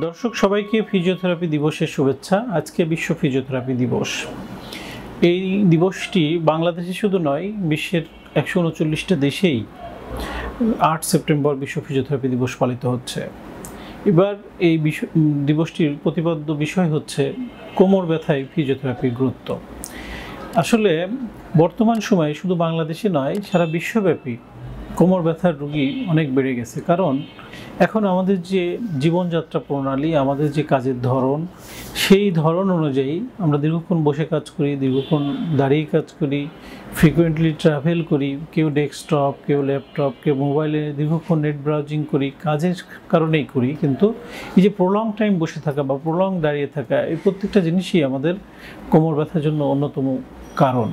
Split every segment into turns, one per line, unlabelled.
দর্শক সবাইকে ফিজিওথেরাপি দিবসের শুভেচ্ছা। আজকে বিশ্ব ফিজিওথেরাপি দিবস। এই দিবসটি বাংলাদেশে শুধু নয়, বিশ্বের 139টা দেশেই 8 সেপ্টেম্বর বিশ্ব ফিজিওথেরাপি দিবস পালিত হচ্ছে। এবার এই দিবসটির প্রতিপাদ্য বিষয় হচ্ছে কোমর ব্যথায় ফিজিওথেরাপির গুরুত্ব। আসলে বর্তমান সময়ে শুধু বাংলাদেশে নয়, সারা বিশ্বব্যাপী কোমর ব্যথার রোগী অনেক বেড়ে গেছে। কারণ এখন আমাদের যে জীবনযাত্রা প্রণালী, আমাদের যে কাজের ধরন, সেই ধরন অনুযায়ী আমরা দীর্ঘক্ষণ বসে কাজ করি, দীর্ঘক্ষণ দাঁড়িয়ে কাজ করি, ফ্রিকুয়েন্টলি ট্রাভেল করি, কেউ ডেস্কটপ, কেউ ল্যাপটপ, কেউ মোবাইলে দীর্ঘক্ষণ নেট ব্রাউজিং করি, কাজের কারণেই করি। কিন্তু এই যে প্রলং টাইম বসে থাকা বা প্রলং দাঁড়িয়ে থাকা, এই প্রত্যেকটা জিনিসই আমাদের কোমর ব্যথার জন্য অন্যতম কারণ।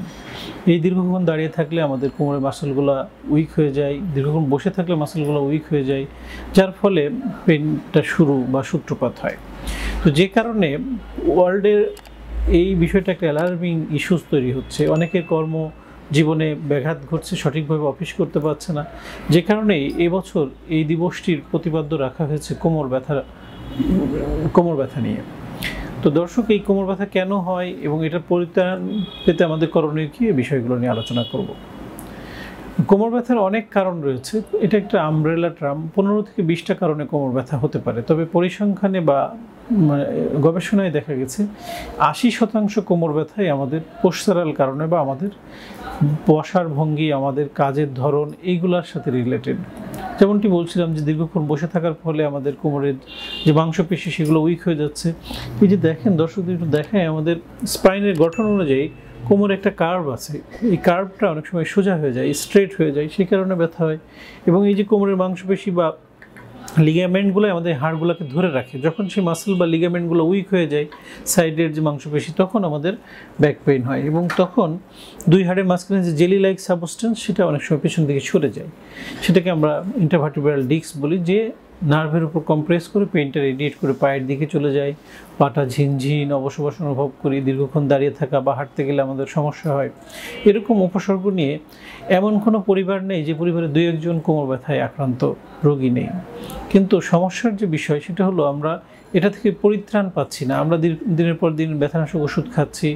এই দীর্ঘক্ষণ দাঁড়িয়ে থাকলে আমাদের কোমরের মাসলগুলো উইক হয়ে যায়, দীর্ঘক্ষণ বসে থাকলে মাসলগুলো উইক হয়ে যায়, যার ফলে পেনটা শুরু বা সূত্রপাত হয়। তো যে কারণে ওয়ার্ল্ডের এই বিষয়টা একটা অ্যালার্মিং ইস্যুস তৈরি হচ্ছে। অনেকের কর্ম জীবনে ব্যাঘাত ঘটছে, সঠিকভাবে অফিস করতে পারছে না। যে কারণে এবছর এই দিবসটির প্রতিপাদ্য রাখা হয়েছে কোমর ব্যথা নিয়ে। তো দর্শক, এই কোমর ব্যথা কেন হয় এবং এটা পরিত্রাণ পেতে আমাদের করণীয় কী, এই বিষয়গুলো নিয়ে আলোচনা করব। কোমর ব্যথার অনেক কারণ রয়েছে। এটা একটা আমব্রেলা টার্ম। 15 থেকে 20টা কারণে কোমর ব্যথা হতে পারে। তবে পরিসংখ্যানে বা গবেষণায় দেখা গেছে 80% কোমর ব্যথাই আমাদের পোস্টারাল কারণে বা আমাদের বসার ভঙ্গি, আমাদের কাজের ধরন, এইগুলোর সাথে রিলেটেড। যেমনটি বলছিলাম যে দীর্ঘক্ষণ বসে থাকার ফলে আমাদের কোমরের যে মাংসপেশি সেগুলো উইক হয়ে যাচ্ছে। এই যে দেখেন, দর্শকদের একটু দেখায়, আমাদের স্পাইনের গঠন অনুযায়ী কোমরে একটা কার্ভ আছে। এই কার্ভটা অনেক সময় সোজা হয়ে যায়, স্ট্রেট হয়ে যায়, সেই কারণে ব্যথা হয়। এবং এই যে কোমরের মাংসপেশি বা লিগামেন্টগুলো আমাদের হাড়গুলোকে ধরে রাখে, যখন সেই মাসল বা লিগামেন্টগুলো উইক হয়ে যায়, সাইডের যে মাংসপেশি, তখন আমাদের ব্যাক পেইন হয়। এবং তখন দুই হাড়ের মাঝখানে যে জেলি লাইক সাবস্টেন্স, সেটা অনেক সময় পেছন দিকে সরে যায়। সেটাকে আমরা ইন্টারভার্টিব্রাল ডিস্ক বলি, যে নার্ভের উপর কম্প্রেস করে পেইনটা রেডিয়েট করে পায়ের দিকে চলে যায়। পাটা ঝিনঝিন অবশ অনুভব করি, দীর্ঘক্ষণ দাঁড়িয়ে থাকা বা হাঁটতে গেলে আমাদের সমস্যা হয়। এরকম উপসর্গ নিয়ে এমন কোনো পরিবার নেই যে পরিবারে 2-1 জন কোমর ব্যথায় আক্রান্ত রোগী নেই। কিন্তু সমস্যার যে বিষয়, সেটা হলো আমরা এটা থেকে পরিত্রাণ পাচ্ছি না। আমরা দিনের পর দিন ব্যথানাশক ওষুধ খাচ্ছি,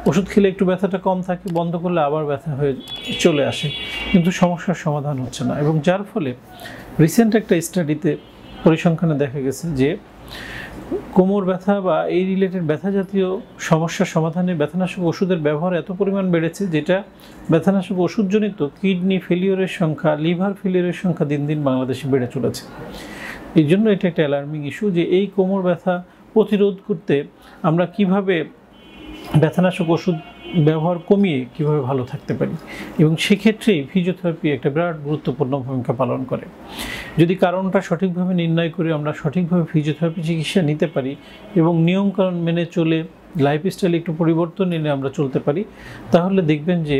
ওষুধ খেলে একটু ব্যথাটা কম থাকে, বন্ধ করলে আবার ব্যথা হয়ে চলে আসে, কিন্তু সমস্যার সমাধান হচ্ছে না। এবং যার ফলে রিসেন্ট একটা স্টাডিতে পরিসংখ্যানে দেখা গেছে যে কোমর ব্যথা বা এই রিলেটেড ব্যথা জাতীয় সমস্যার সমাধানে ব্যথানাশক ওষুধের ব্যবহার এত পরিমাণ বেড়েছে, যেটা ব্যথানাশক ওষুধজনিত কিডনি ফেলিওরের সংখ্যা, লিভার ফেলিওরের সংখ্যা দিন দিন বাংলাদেশে বেড়ে চলেছে। এই জন্য এটা একটা অ্যালার্মিং ইস্যু যে এই কোমর ব্যথা প্রতিরোধ করতে আমরা কিভাবে ব্যথানাশক ওষুধ ব্যবহার কমিয়ে কিভাবে ভালো থাকতে পারি। এবং সেক্ষেত্রেই ফিজিওথেরাপি একটা বিরাট গুরুত্বপূর্ণ ভূমিকা পালন করে। যদি কারণটা সঠিকভাবে নির্ণয় করে আমরা সঠিকভাবে ফিজিওথেরাপি চিকিৎসা নিতে পারি এবং নিয়মকানুন মেনে চলে লাইফস্টাইলে একটু পরিবর্তন এনে আমরা চলতে পারি, তাহলে দেখবেন যে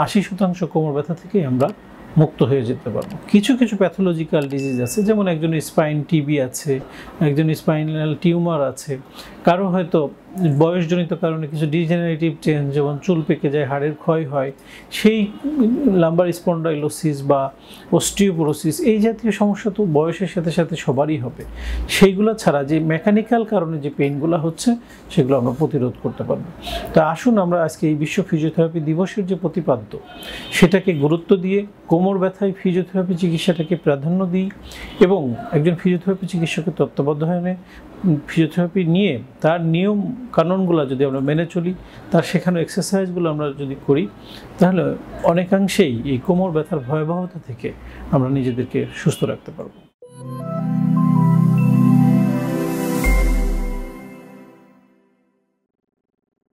80% কোমর ব্যথা থেকে আমরা মুক্ত হয়ে যেতে পারবো। কিছু কিছু প্যাথোলজিক্যাল ডিজিজ আছে, যেমন একজনের স্পাইন টিবি আছে, একজনের স্পাইনাল টিউমার আছে, কারো হয়তো বয়সজনিত কারণে কিছু ডিজেনারেটিভ চেঞ্জ, যেমন চুল পেকে যায়, হাড়ের ক্ষয় হয়, সেই লাম্বার স্পন্ডাইলোসিস বা অস্টিওপোরোসিস, এই জাতীয় সমস্যা তো বয়সের সাথে সাথে সবারই হবে। সেইগুলো ছাড়া যে মেকানিক্যাল কারণে যে পেইনগুলো হচ্ছে, সেগুলো আমরা প্রতিরোধ করতে পারবো। তা আসুন আমরা আজকে এই বিশ্ব ফিজিওথেরাপি দিবসের যে প্রতিপাদ্য, সেটাকে গুরুত্ব দিয়ে কোমর ব্যথায় ফিজিওথেরাপি চিকিৎসাটাকে প্রাধান্য দিই এবং একজন ফিজিওথেরাপি চিকিৎসকের তত্ত্বাবধানে ফিজিওথেরাপি নিয়ে তার নিয়ম কানুনগুলো যদি আমরা মেনে চলি, তার শেখানো এক্সারসাইজগুলো আমরা যদি করি, তাহলে অনেকাংশেই এই কোমর ব্যথার ভয়াবহতা থেকে আমরা নিজেদেরকে সুস্থ রাখতে পারবো।